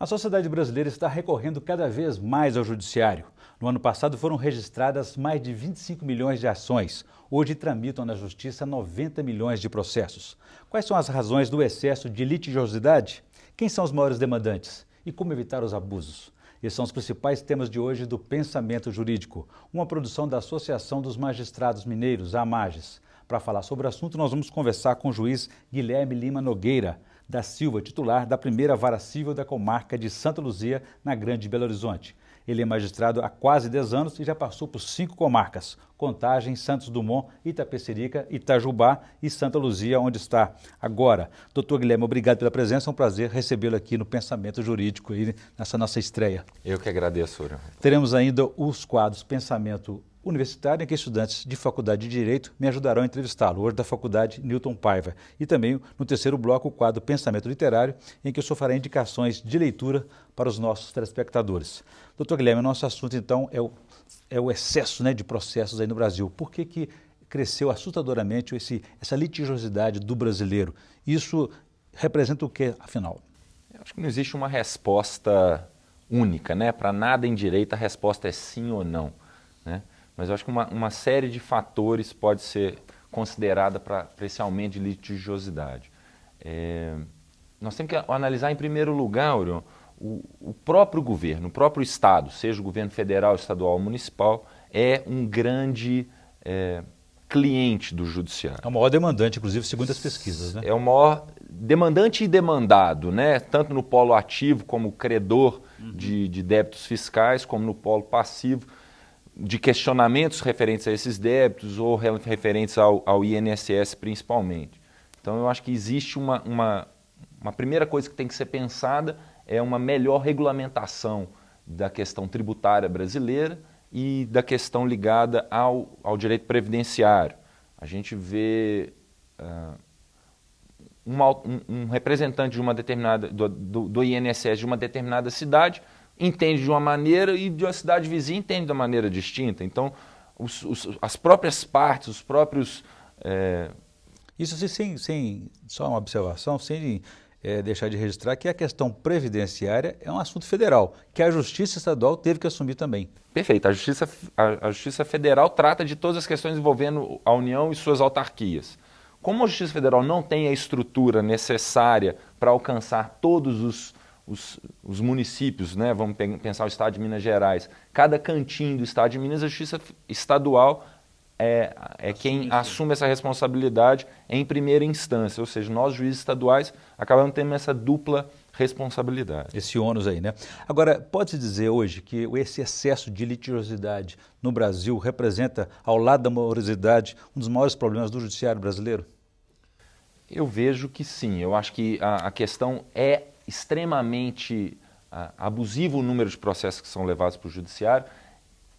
A sociedade brasileira está recorrendo cada vez mais ao judiciário. No ano passado foram registradas mais de 25 milhões de ações. Hoje tramitam na justiça 90 milhões de processos. Quais são as razões do excesso de litigiosidade? Quem são os maiores demandantes? E como evitar os abusos? Esses são os principais temas de hoje do Pensamento Jurídico, uma produção da Associação dos Magistrados Mineiros, a AMAGES. Para falar sobre o assunto, nós vamos conversar com o juiz Guilherme Lima Nogueira da Silva, titular da primeira vara civil da comarca de Santa Luzia, na Grande Belo Horizonte. Ele é magistrado há quase 10 anos e já passou por 5 comarcas: Contagem, Santos Dumont, Itapecerica, Itajubá e Santa Luzia, onde está agora. Doutor Guilherme, obrigado pela presença, é um prazer recebê-lo aqui no Pensamento Jurídico, aí, nessa nossa estreia. Eu que agradeço, Ura. Teremos ainda os quadros Pensamento Universitário, em que estudantes de Faculdade de Direito me ajudarão a entrevistá-lo, hoje da Faculdade Newton Paiva. E também, no terceiro bloco, o quadro Pensamento Literário, em que eu só farei indicações de leitura para os nossos telespectadores. Doutor Guilherme, o nosso assunto, então, é o excesso, né, de processos aí no Brasil. Por que cresceu assustadoramente essa litigiosidade do brasileiro? Isso representa o que, afinal? Eu acho que não existe uma resposta única, né? Para nada em direito a resposta é sim ou não, né? Mas eu acho que uma série de fatores pode ser considerada para esse aumento de litigiosidade. Nós temos que analisar, em primeiro lugar, Orion, o próprio governo, o próprio Estado, seja o governo federal, estadual ou municipal, é um grande cliente do judiciário. É o maior demandante, inclusive, segundo as pesquisas, né? É o maior demandante e demandado, né? Tanto no polo ativo, como credor de débitos fiscais, como no polo passivo, de questionamentos referentes a esses débitos ou referentes ao INSS principalmente. Então eu acho que existe uma primeira coisa que tem que ser pensada é uma melhor regulamentação da questão tributária brasileira e da questão ligada ao direito previdenciário. A gente vê um representante de uma determinada, do INSS de uma determinada cidade entende de uma maneira e de uma cidade vizinha entende de uma maneira distinta. Então, as próprias partes, os próprios... Isso sem só uma observação, sem deixar de registrar que a questão previdenciária é um assunto federal, que a Justiça Estadual teve que assumir também. Perfeito. A Justiça Federal trata de todas as questões envolvendo a União e suas autarquias. Como a Justiça Federal não tem a estrutura necessária para alcançar todos os municípios, né? Vamos pensar o estado de Minas Gerais, cada cantinho do estado de Minas, a Justiça Estadual é quem assume essa responsabilidade em primeira instância, ou seja, nós juízes estaduais acabamos tendo essa dupla responsabilidade. Esse ônus aí, né? Agora, pode-se dizer hoje que esse excesso de litigiosidade no Brasil representa, ao lado da morosidade, um dos maiores problemas do judiciário brasileiro? Eu vejo que sim, eu acho que a questão é extremamente abusivo o número de processos que são levados para o judiciário,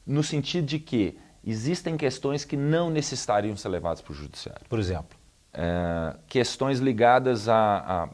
no sentido de que existem questões que não necessitariam ser levadas para o judiciário. Por exemplo? Questões ligadas a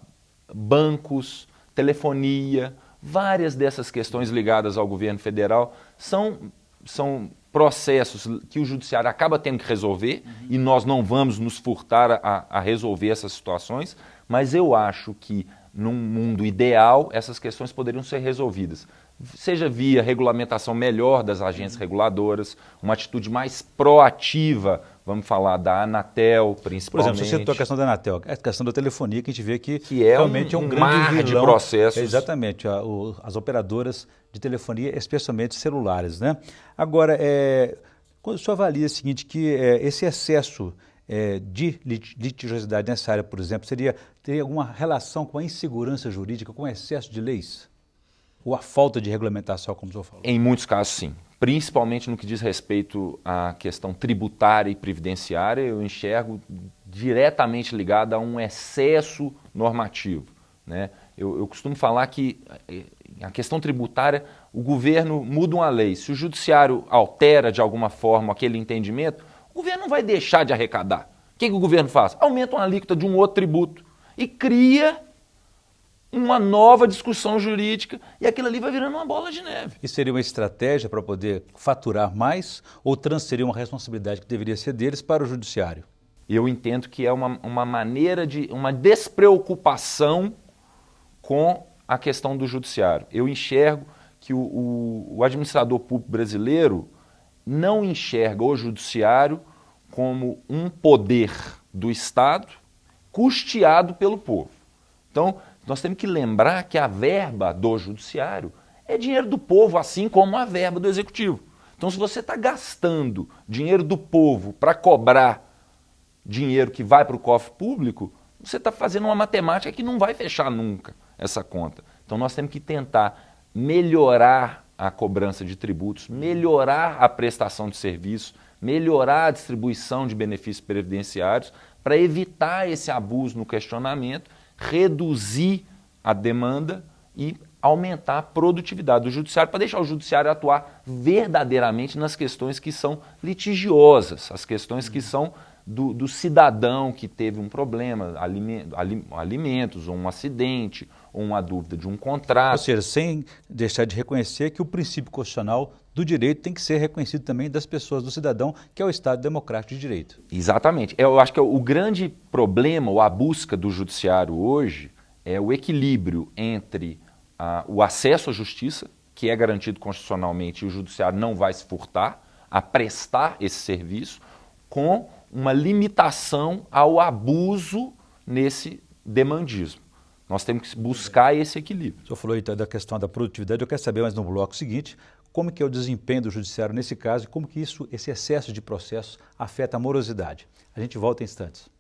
bancos, telefonia, várias dessas questões ligadas ao governo federal são processos que o judiciário acaba tendo que resolver e nós não vamos nos furtar a resolver essas situações, mas eu acho que num mundo ideal essas questões poderiam ser resolvidas, seja via regulamentação melhor das agências reguladoras, uma atitude mais proativa, vamos falar da Anatel principalmente. Por exemplo, você citou a questão da Anatel, a questão da telefonia que a gente vê que é realmente é um grande mar vilão, de processos. Exatamente, as operadoras de telefonia, especialmente celulares, né? Agora, quando o senhor avalia o seguinte, que esse excesso de litigiosidade nessa área, por exemplo, teria alguma relação com a insegurança jurídica, com o excesso de leis? Ou a falta de regulamentação, como o senhor falou? Em muitos casos, sim. Principalmente no que diz respeito à questão tributária e previdenciária, eu enxergo diretamente ligada a um excesso normativo, né? Eu costumo falar que a questão tributária, o governo muda uma lei. Se o judiciário altera de alguma forma aquele entendimento, o governo não vai deixar de arrecadar. O que o governo faz? Aumenta uma alíquota de um outro tributo e cria uma nova discussão jurídica e aquilo ali vai virando uma bola de neve. E seria uma estratégia para poder faturar mais ou transferir uma responsabilidade que deveria ser deles para o judiciário? Eu entendo que é uma maneira de uma despreocupação com a questão do judiciário. Eu enxergo que o administrador público brasileiro não enxerga o judiciário como um poder do Estado custeado pelo povo. Então, nós temos que lembrar que a verba do judiciário é dinheiro do povo, assim como a verba do executivo. Então, se você está gastando dinheiro do povo para cobrar dinheiro que vai para o cofre público, você está fazendo uma matemática que não vai fechar nunca essa conta. Então, nós temos que tentar melhorar a cobrança de tributos, melhorar a prestação de serviços, melhorar a distribuição de benefícios previdenciários para evitar esse abuso no questionamento, reduzir a demanda e aumentar a produtividade do judiciário para deixar o judiciário atuar verdadeiramente nas questões que são litigiosas, as questões que são do cidadão que teve um problema, alimentos, ou um acidente, ou uma dúvida de um contrato. Ou seja, sem deixar de reconhecer que o princípio constitucional do direito tem que ser reconhecido também das pessoas, do cidadão, que é o Estado Democrático de Direito. Exatamente. Eu acho que o grande problema, ou a busca do judiciário hoje, é o equilíbrio entre o acesso à justiça, que é garantido constitucionalmente e o judiciário não vai se furtar a prestar esse serviço, com uma limitação ao abuso nesse demandismo. Nós temos que buscar esse equilíbrio. O senhor falou aí da questão da produtividade, eu quero saber mais no bloco seguinte, como que é o desempenho do judiciário nesse caso e como que esse excesso de processos afeta a morosidade. A gente volta em instantes.